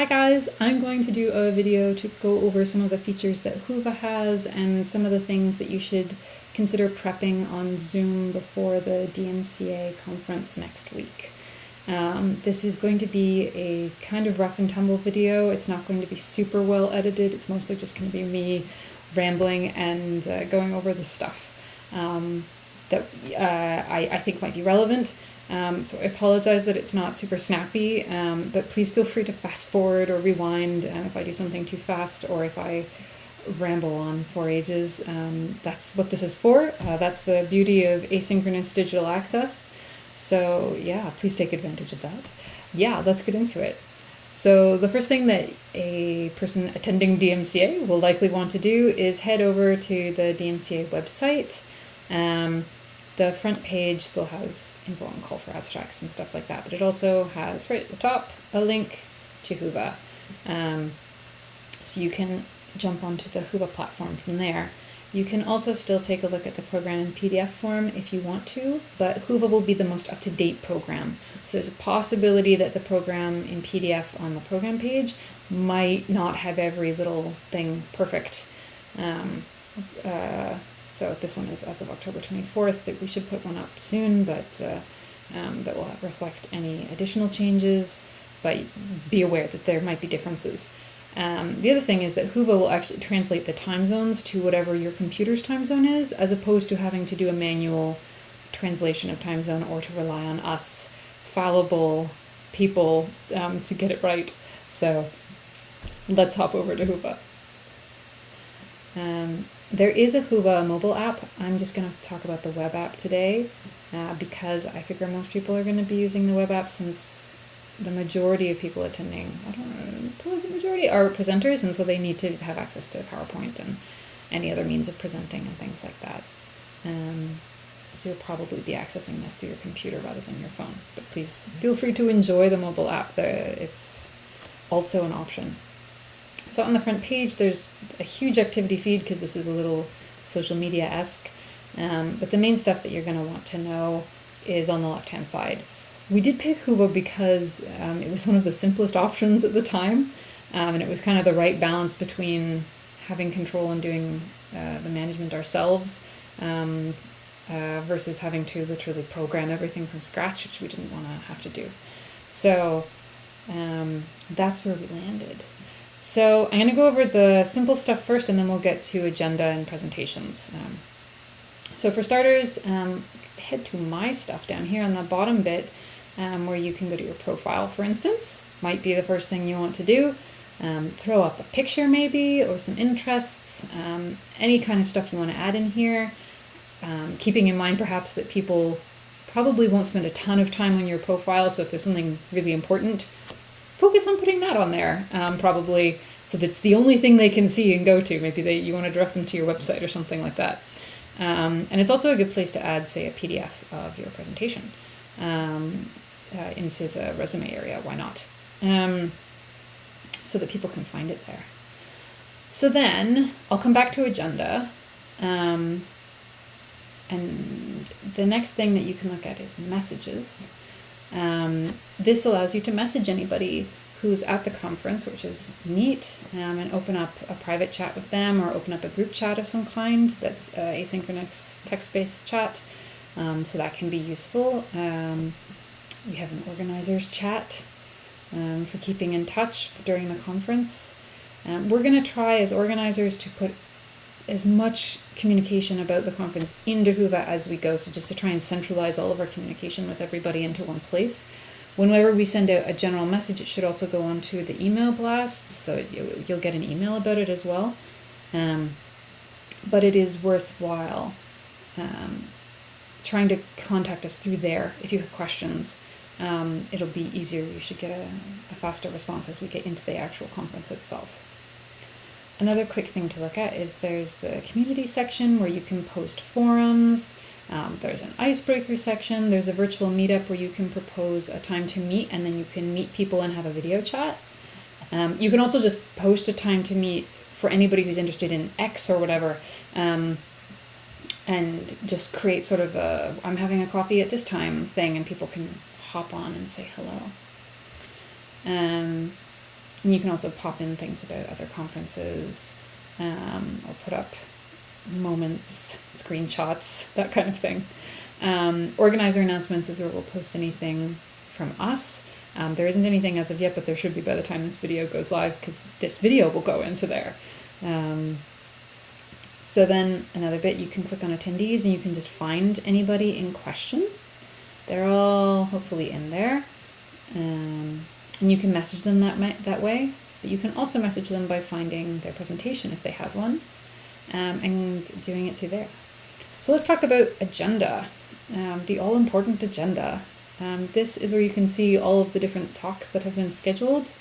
Hi guys, I'm going to do a video to go over some of the features that Whova has and some of the things that you should consider prepping on Zoom before the DMCA conference next week. This is going to be a kind of rough and tumble video. It's not going to be super well edited. It's mostly just going to be me rambling and going over the stuff that I think might be relevant. So I apologize that it's not super snappy, but please feel free to fast forward or rewind if I do something too fast or if I ramble on for ages. That's what this is for. That's the beauty of asynchronous digital access. So yeah, please take advantage of that. Yeah, let's get into it. So the first thing that a person attending DMCA will likely want to do is head over to the DMCA website. The front page still has info on call for abstracts and stuff like that, but it also has right at the top a link to Whova. So you can jump onto the Whova platform from there. You can also still take a look at the program in PDF form if you want to, but Whova will be the most up-to-date program. So there's a possibility that the program in PDF on the program page might not have every little thing perfect. So this one is as of October 24th, that we should put one up soon, but that will reflect any additional changes, but be aware that there might be differences. The other thing is that Whova will actually translate the time zones to whatever your computer's time zone is, as opposed to having to do a manual translation of time zone or to rely on us fallible people to get it right. So let's hop over to Whova. There is a Whova mobile app. I'm just going to talk about the web app today because I figure most people are going to be using the web app since the majority of people attending, probably the majority are presenters, and so they need to have access to PowerPoint and any other means of presenting and things like that. So you'll probably be accessing this through your computer rather than your phone. But please feel free to enjoy the mobile app. It's also an option. So on the front page, there's a huge activity feed because this is a little social media-esque. But the main stuff that you're going to want to know is on the left-hand side. We did pick Whova because it was one of the simplest options at the time. And it was kind of the right balance between having control and doing the management ourselves versus having to literally program everything from scratch, which we didn't want to have to do. So that's where we landed. So I'm going to go over the simple stuff first, and then we'll get to agenda and presentations. So for starters, head to My Stuff down here on the bottom bit, where you can go to your profile, for instance. Might be the first thing you want to do. Throw up a picture maybe, or some interests, any kind of stuff you want to add in here. Keeping in mind perhaps that people probably won't spend a ton of time on your profile, so if there's something really important, focus on putting that on there, probably, so that's the only thing they can see and go to. Maybe you want to direct them to your website or something like that. And it's also a good place to add, say, a PDF of your presentation into the resume area. Why not? So that people can find it there. So then I'll come back to agenda. And the next thing that you can look at is messages. This allows you to message anybody who's at the conference, which is neat, and open up a private chat with them or open up a group chat of some kind that's asynchronous text-based chat. So that can be useful. We have an organizers chat for keeping in touch during the conference. We're going to try as organizers to put as much communication about the conference into Whova as we go, so just to try and centralize all of our communication with everybody into one place. Whenever we send out a general message, it should also go onto the email blasts, so you'll get an email about it as well. But it is worthwhile trying to contact us through there if you have questions. It'll be easier. You should get a faster response as we get into the actual conference itself. Another quick thing to look at is there's the community section where you can post forums. There's an icebreaker section. There's a virtual meetup where you can propose a time to meet, and then you can meet people and have a video chat. You can also just post a time to meet for anybody who's interested in X or whatever, and just create sort of a I'm having a coffee at this time thing, and people can hop on and say hello. And you can also pop in things about other conferences, or put up moments, screenshots, that kind of thing. Organizer announcements is where we'll post anything from us. There isn't anything as of yet, but there should be by the time this video goes live, because this video will go into there. So then another bit, you can click on attendees and you can just find anybody in question. They're all hopefully in there. And you can message them that way, but you can also message them by finding their presentation if they have one, and doing it through there. So let's talk about agenda, the all-important agenda. This is where you can see all of the different talks that have been scheduled.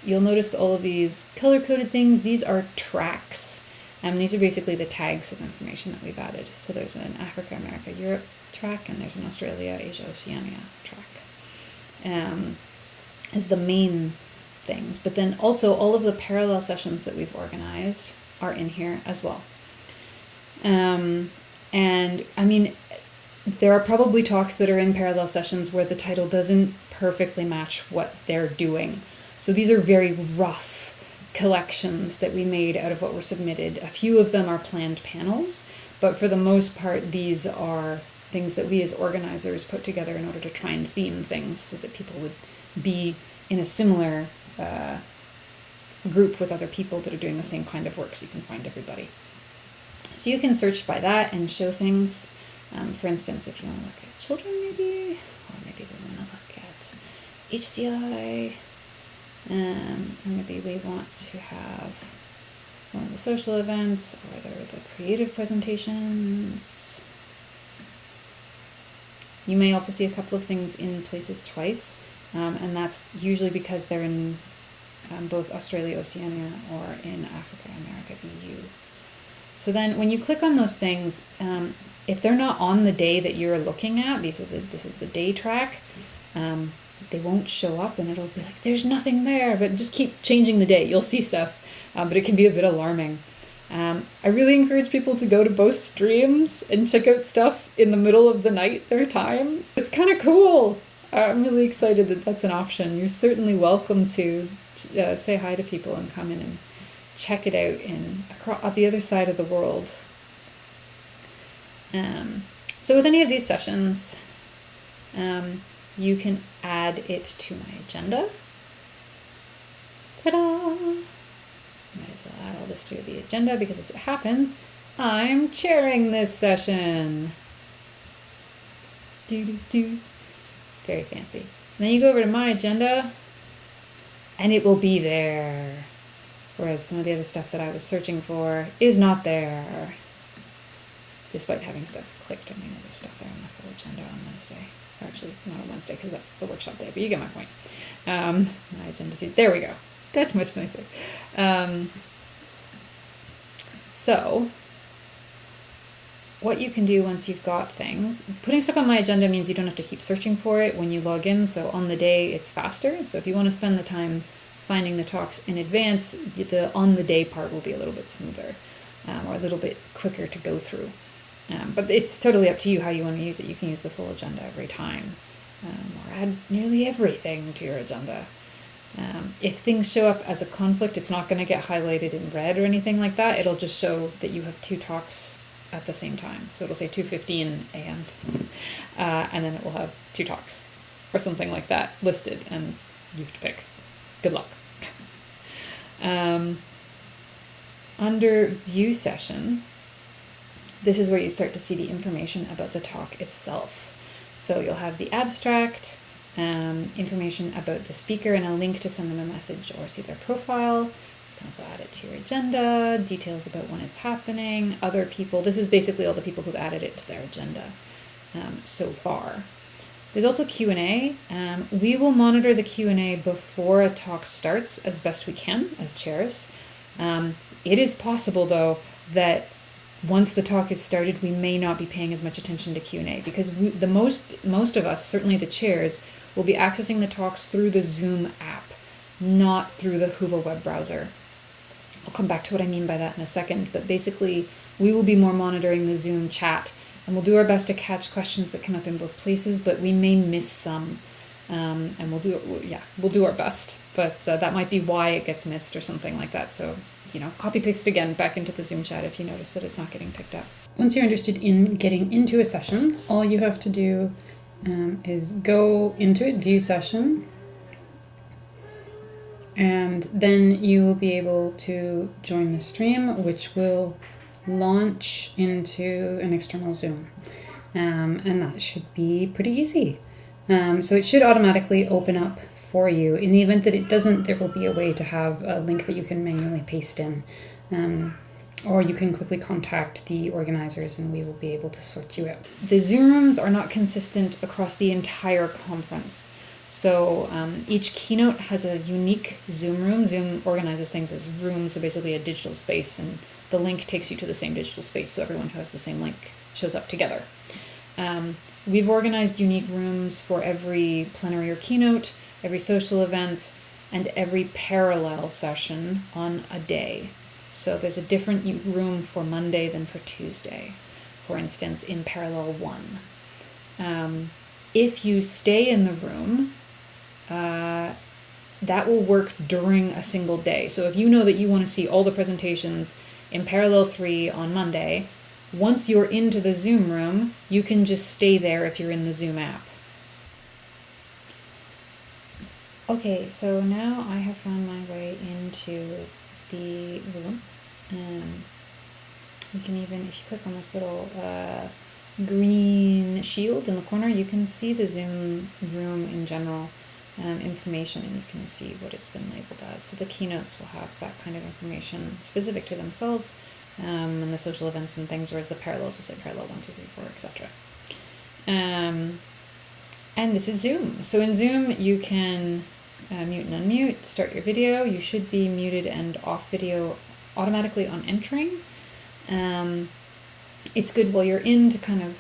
You'll notice all of these color-coded things. These are tracks. These are basically the tags of information that we've added. So there's an Africa, America, Europe track, and there's an Australia, Asia, Oceania track. As the main things. But then also all of the parallel sessions that we've organized are in here as well. And I mean, there are probably talks that are in parallel sessions where the title doesn't perfectly match what they're doing. So these are very rough collections that we made out of what were submitted. A few of them are planned panels, but for the most part, these are things that we as organizers put together in order to try and theme things so that people would be in a similar group with other people that are doing the same kind of work, so you can find everybody. So you can search by that and show things. For instance, if you want to look at children maybe, or maybe we want to look at HCI, and maybe we want to have one of the social events, or the creative presentations. You may also see a couple of things in places twice, and that's usually because they're in both Australia, Oceania, or in Africa, America, EU. So then when you click on those things, if they're not on the day that you're looking at, this is the day track, they won't show up and it'll be like, there's nothing there, but just keep changing the day. You'll see stuff, but it can be a bit alarming. I really encourage people to go to both streams and check out stuff in the middle of the night, their time. It's kind of cool. I'm really excited that that's an option. You're certainly welcome to say hi to people and come in and check it out on the other side of the world. So with any of these sessions, you can add it to my agenda. Ta-da! Might as well add all this to the agenda because as it happens, I'm chairing this session. Do. Very fancy. And then you go over to my agenda and it will be there. Whereas some of the other stuff that I was searching for is not there. Despite having stuff clicked, I mean, there's stuff there on the full agenda on Wednesday. Or actually, not on Wednesday because that's the workshop day, but you get my point. My agenda too. There we go. That's much nicer. So, what you can do once you've got things, putting stuff on my agenda means you don't have to keep searching for it when you log in. So on the day, it's faster. So if you want to spend the time finding the talks in advance, the on the day part will be a little bit smoother, or a little bit quicker to go through. But it's totally up to you how you want to use it. You can use the full agenda every time, or add nearly everything to your agenda. If things show up as a conflict, it's not going to get highlighted in red or anything like that. It'll just show that you have two talks at the same time. So it'll say 2:15 a.m. And then it will have two talks or something like that listed, and you have to pick. Good luck. Under view session, this is where you start to see the information about the talk itself. So you'll have the abstract, information about the speaker, and a link to send them a message or see their profile. You can also add it to your agenda, details about when it's happening, other people. This is basically all the people who've added it to their agenda so far. There's also Q&A. We will monitor the Q&A before a talk starts as best we can as chairs. It is possible, though, that once the talk is started, we may not be paying as much attention to Q&A because most of us, certainly the chairs, will be accessing the talks through the Zoom app, not through the Whova web browser. I'll come back to what I mean by that in a second, but basically we will be more monitoring the Zoom chat, and we'll do our best to catch questions that come up in both places, but we may miss some and we'll do our best, but that might be why it gets missed or something like that. So, copy paste it again back into the Zoom chat if you notice that it's not getting picked up. Once you're interested in getting into a session, all you have to do is go into it, view session, and then you will be able to join the stream, which will launch into an external Zoom. And that should be pretty easy. So it should automatically open up for you. In the event that it doesn't, there will be a way to have a link that you can manually paste in. Or you can quickly contact the organizers and we will be able to sort you out. The Zoom rooms are not consistent across the entire conference. So each keynote has a unique Zoom room. Zoom organizes things as rooms, so basically a digital space, and the link takes you to the same digital space, so everyone who has the same link shows up together. We've organized unique rooms for every plenary or keynote, every social event, and every parallel session on a day. So there's a different room for Monday than for Tuesday, for instance, in parallel 1. If you stay in the room, that will work during a single day. So if you know that you want to see all the presentations in parallel 3 on Monday, once you're into the Zoom room, you can just stay there if you're in the Zoom app. Okay, so now I have found my way into the room. You can even, if you click on this little green shield in the corner, you can see the Zoom room in general information, and you can see what it's been labeled as. So the keynotes will have that kind of information specific to themselves, and the social events and things, whereas the parallels will say parallel 1, 2, 3, 4, etc. And this is Zoom. So in Zoom, you can mute and unmute, start your video. You should be muted and off video automatically on entering. It's good while you're in to kind of,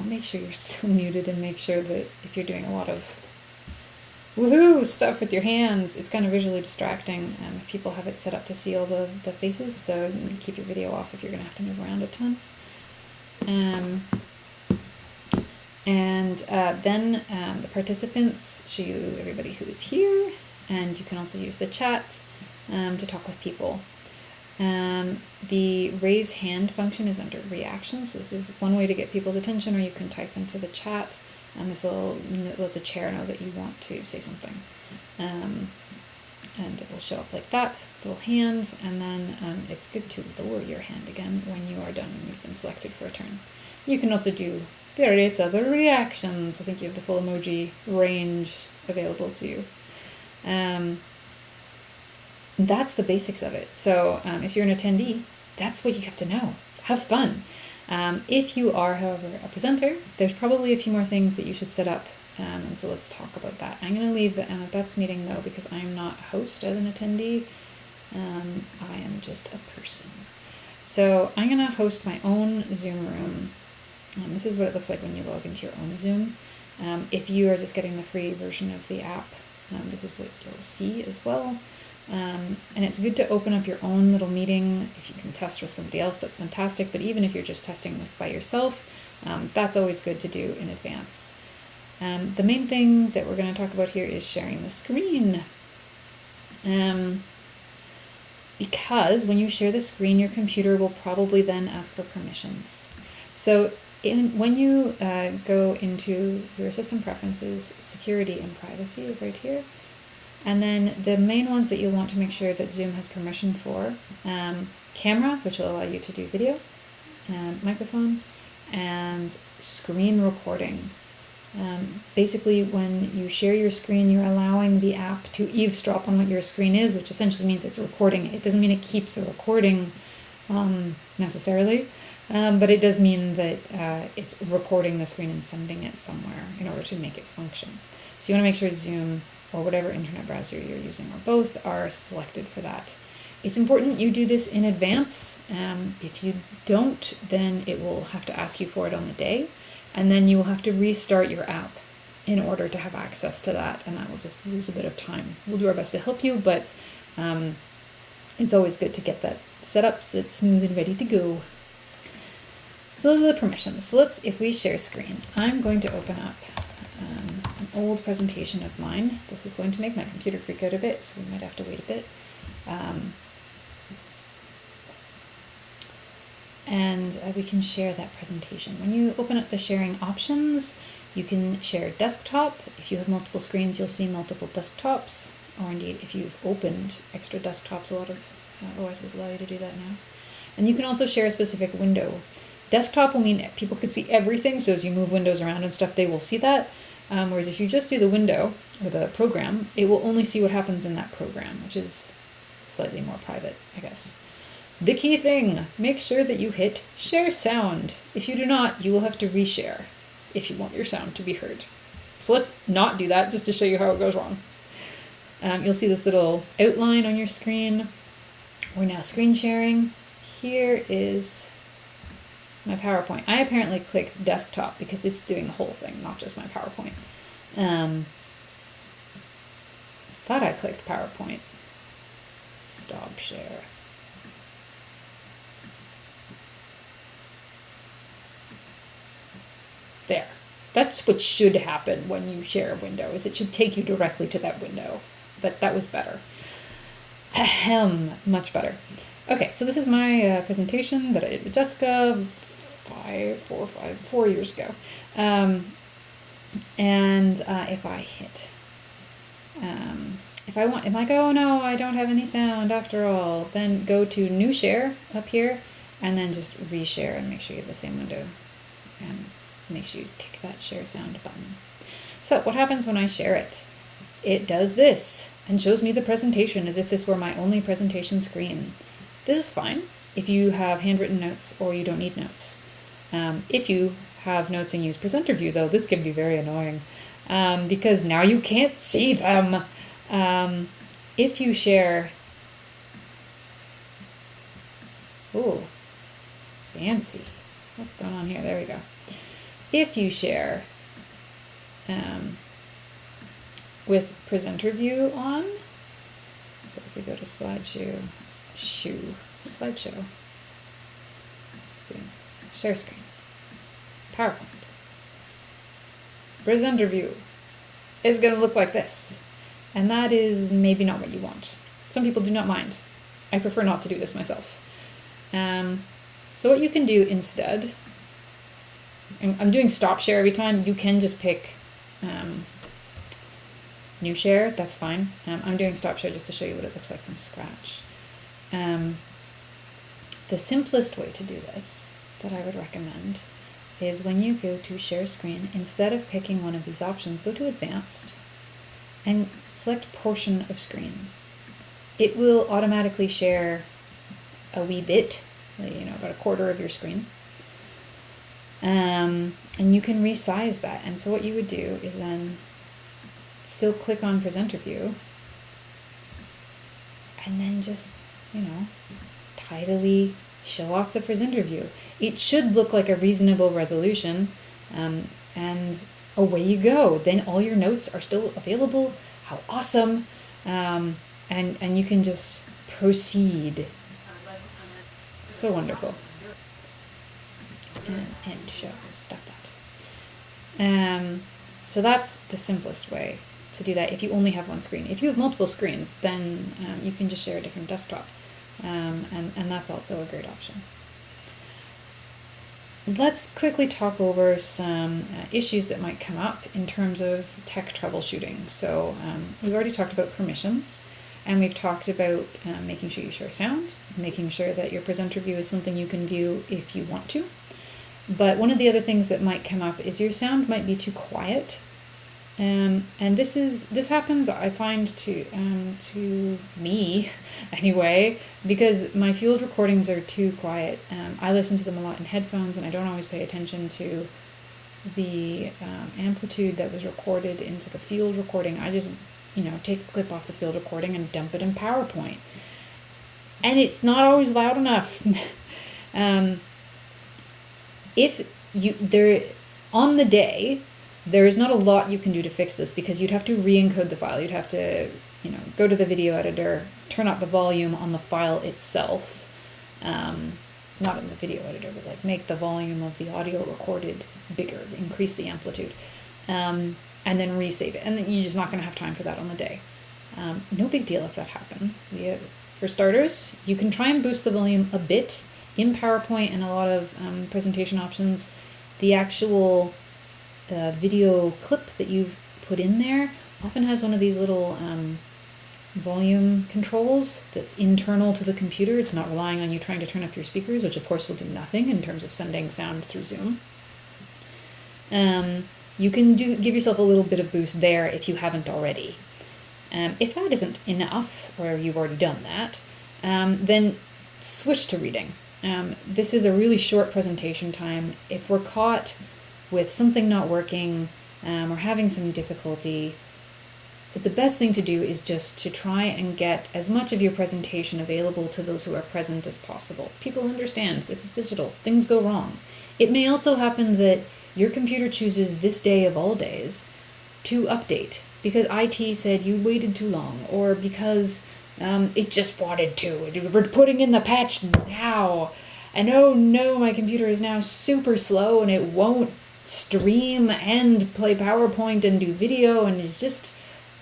make sure you're still muted, and make sure that if you're doing a lot of woohoo stuff with your hands, it's kind of visually distracting if people have it set up to see all the faces, so keep your video off if you're going to have to move around a ton. Then the participants show you everybody who is here, and you can also use the chat to talk with people. The raise hand function is under reactions, so this is one way to get people's attention, or you can type into the chat, and this will let the chair know that you want to say something. And it will show up like that, little hand, and then it's good to lower your hand again when you are done and you've been selected for a turn. You can also do various other reactions. I think you have the full emoji range available to you. That's the basics of it. So if you're an attendee, that's what you have to know. Have fun. If you are, however, a presenter, there's probably a few more things that you should set up. And so let's talk about that. I'm going to leave the Beth's meeting, though, because I am not a host as an attendee. I am just a person. So I'm going to host my own Zoom room. This is what it looks like when you log into your own Zoom. If you are just getting the free version of the app, this is what you'll see as well. And it's good to open up your own little meeting. If you can test with somebody else, that's fantastic. But even if you're just testing by yourself, that's always good to do in advance. The main thing that we're going to talk about here is sharing the screen. Because when you share the screen, your computer will probably then ask for permissions. So when you go into your system preferences, security and privacy is right here. And then the main ones that you'll want to make sure that Zoom has permission for, camera, which will allow you to do video, microphone, and screen recording. Basically, when you share your screen, you're allowing the app to eavesdrop on what your screen is, which essentially means it's recording it. It doesn't mean it keeps a recording necessarily, but it does mean that it's recording the screen and sending it somewhere in order to make it function. So you want to make sure Zoom or whatever internet browser you're using, or both, are selected for that. It's important you do this in advance. If you don't, then it will have to ask you for it on the day, and then you will have to restart your app in order to have access to that, and that will just lose a bit of time. We'll do our best to help you, but it's always good to get that set up so it's smooth and ready to go. So those are the permissions. So if we share screen, I'm going to open up an old presentation of mine. This is going to make my computer freak out a bit, so we might have to wait a bit. And we can share that presentation. When you open up the sharing options, you can share desktop. If you have multiple screens, you'll see multiple desktops, or indeed if you've opened extra desktops, a lot of OSs allow you to do that now. And you can also share a specific window. Desktop will mean people could see everything, so as you move windows around and stuff, they will see that. Whereas if you just do the window or the program, it will only see what happens in that program, which is slightly more private, I guess. The key thing, make sure that you hit share sound. If you do not, you will have to reshare if you want your sound to be heard. So let's not do that, just to show you how it goes wrong. You'll see this little outline on your screen. We're now screen sharing. Here is my PowerPoint. I apparently clicked desktop because it's doing the whole thing, not just my PowerPoint. Thought I clicked PowerPoint. Stop share. There. That's what should happen when you share a window, is it should take you directly to that window. But that was better. Ahem, much better. Okay, so this is my presentation that I did with Jessica 4 years ago. If I hit, if I'm like, oh no, I don't have any sound after all, then go to new share up here and then just reshare and make sure you have the same window and make sure you tick that share sound button. So what happens when I share it? It does this and shows me the presentation as if this were my only presentation screen. This is fine if you have handwritten notes or you don't need notes. If you have notes and use presenter view, though, this can be very annoying because now you can't see them. If you share, ooh, fancy. What's going on here? There we go. If you share with presenter view on, so if we go to slideshow, see, share screen, PowerPoint, presenter view is going to look like this, and that is maybe not what you want. Some people do not mind. I prefer not to do this myself. So what you can do instead, I'm doing stop share every time. You can just pick new share, that's fine. I'm doing stop share just to show you what it looks like from scratch. The simplest way to do this that I would recommend is when you go to share screen, instead of picking one of these options, go to advanced and select portion of screen. It will automatically share a wee bit, about a quarter of your screen. And you can resize that. And so what you would do is then still click on presenter view and then just, tidily show off the presenter view. It should look like a reasonable resolution, and away you go. Then all your notes are still available. How awesome. And you can just proceed. So wonderful. And show, stop that. So that's the simplest way to do that if you only have one screen. If you have multiple screens, then you can just share a different desktop. And that's also a great option. Let's quickly talk over some issues that might come up in terms of tech troubleshooting. So we've already talked about permissions, and we've talked about making sure you share sound, making sure that your presenter view is something you can view if you want to. But one of the other things that might come up is your sound might be too quiet. And this happens, I find, to me anyway, because my field recordings are too quiet. I listen to them a lot in headphones, and I don't always pay attention to the amplitude that was recorded into the field recording. I just, take a clip off the field recording and dump it in PowerPoint. And it's not always loud enough. On the day, there is not a lot you can do to fix this, because you'd have to re-encode the file. You'd have to, go to the video editor, turn up the volume on the file itself. Not in the video editor, but make the volume of the audio recorded bigger, increase the amplitude. and then resave it. And you're just not going to have time for that on the day. No big deal if that happens. For starters, you can try and boost the volume a bit. In PowerPoint and a lot of presentation options, the actual video clip that you've put in there often has one of these little volume controls that's internal to the computer. It's not relying on you trying to turn up your speakers, which of course will do nothing in terms of sending sound through Zoom. You can give yourself a little bit of boost there if you haven't already. If that isn't enough, or you've already done that, then switch to reading. This is a really short presentation time. If we're caught with something not working or having some difficulty, the best thing to do is just to try and get as much of your presentation available to those who are present as possible. People understand this is digital. Things go wrong. It may also happen that your computer chooses this day of all days to update because IT said you waited too long, or because it just wanted to. We're putting in the patch now. And oh no, my computer is now super slow and it won't stream and play PowerPoint and do video, and it's just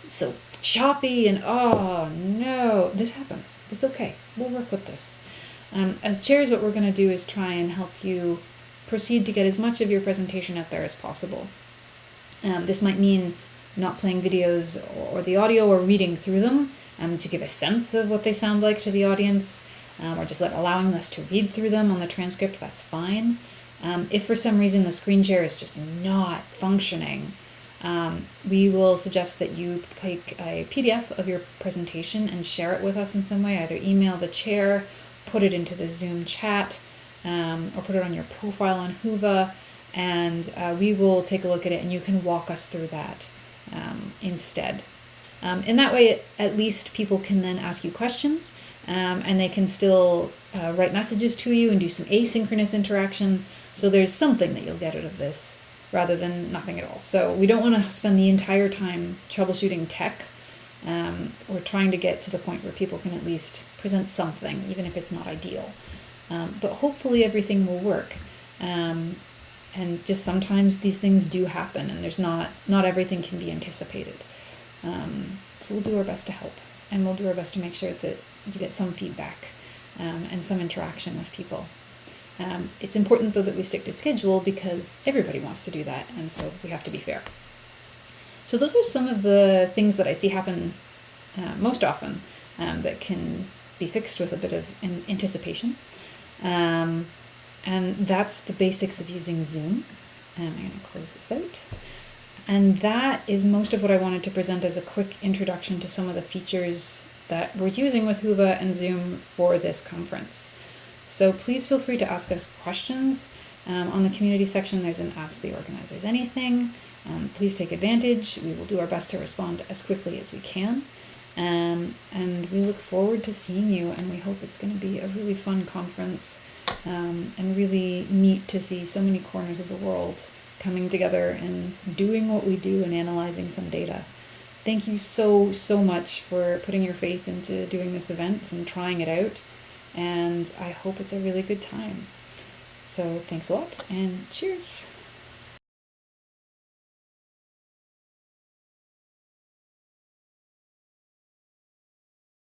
so choppy, and oh no, this happens. It's okay. We'll work with this. As chairs, what we're going to do is try and help you proceed to get as much of your presentation out there as possible. This might mean not playing videos or the audio, or reading through them to give a sense of what they sound like to the audience, or just allowing us to read through them on the transcript. That's fine. If for some reason the screen share is just not functioning, we will suggest that you take a PDF of your presentation and share it with us in some way. Either email the chair, put it into the Zoom chat, or put it on your profile on Whova, and we will take a look at it and you can walk us through that instead. In that way, at least people can then ask you questions, and they can still write messages to you and do some asynchronous interaction. So there's something that you'll get out of this rather than nothing at all. So we don't want to spend the entire time troubleshooting tech. We're trying to get to the point where people can at least present something, even if it's not ideal. But hopefully everything will work. And just sometimes these things do happen, and there's not everything can be anticipated. So we'll do our best to help, and we'll do our best to make sure that you get some feedback and some interaction with people. It's important, though, that we stick to schedule because everybody wants to do that, and so we have to be fair. So those are some of the things that I see happen most often that can be fixed with a bit of anticipation. And that's the basics of using Zoom. I'm going to close this out. And that is most of what I wanted to present as a quick introduction to some of the features that we're using with Whova and Zoom for this conference. So please feel free to ask us questions. On the community section, there's an Ask the Organizers Anything. Please take advantage. We will do our best to respond as quickly as we can. And we look forward to seeing you, and we hope it's going to be a really fun conference and really neat to see so many corners of the world coming together and doing what we do and analyzing some data. Thank you so much for putting your faith into doing this event and trying it out, and I hope it's a really good time. So thanks a lot, and cheers!